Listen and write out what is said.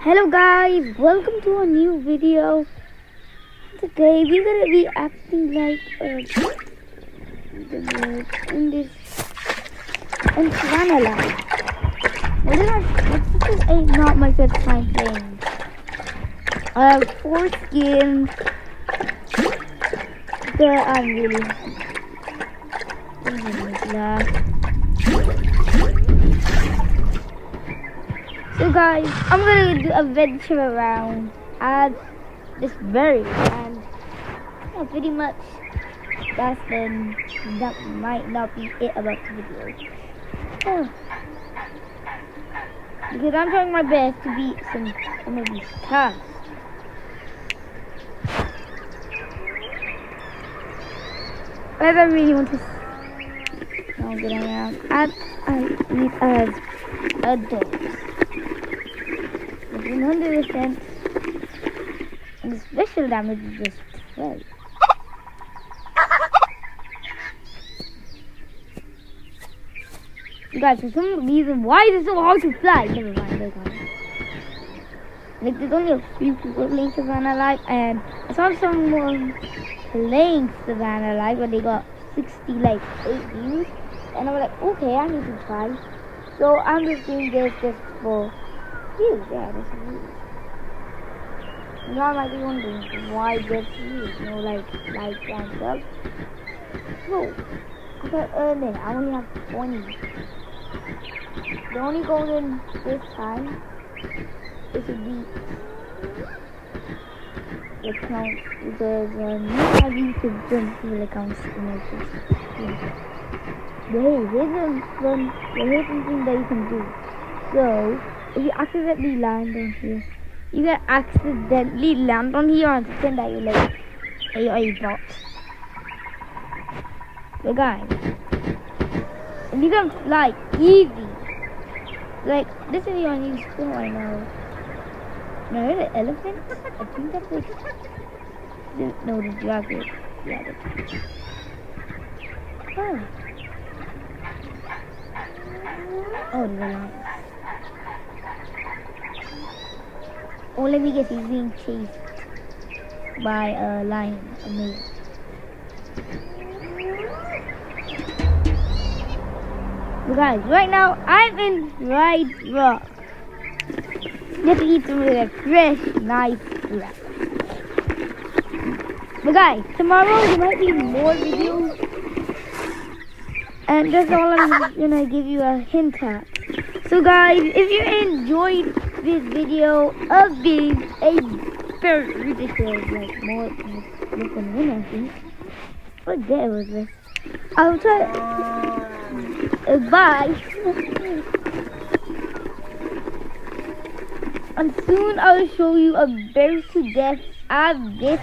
Hello guys, welcome to a new video. Today we're gonna be acting like in this savanna life. This is not my first time playing. I have 4 skins. I'm really So guys, I'm gonna do a venture around at this berry, and yeah, pretty much that might not be it about the video. Because I'm trying my best to beat some of these tasks. I don't really want to how good I am. I eat as adults. 100% and the special damage is just 12. Guys, for some reason, why is it so hard to fly? Never mind, like there's only a few people playing Savannah Live, and I saw someone playing Savannah Live when they got 8 views, and I was like, okay, I need to try. So I'm just doing this just for views. Yeah, this is views. Now I might be wondering why just views, like and stuff. No, I got earn it. I only have 20. The only golden this time it should be the account, because I used to jump to the accounts in my face. Here's the thing that you can do. So if you accidentally land on here, you can accidentally land on here and pretend that you're like a bot. But guys, and you can fly easy. Like this is the only skill I know. No, the elephant? I think that's like no, the dragon. Yeah, the oh, the lion. Oh, let me guess, he's being chased by a lion, a male. But guys, right now I'm in Ride Rock. Just to eat some of that fresh, nice grass. But guys, tomorrow there might be more videos, and that's all I'm gonna give you a hint at. So guys, if you enjoyed this video of being a very ridiculous, like more than one, I think. Forget it was this. I'll try. Bye. And soon I'll show you a bear to death at this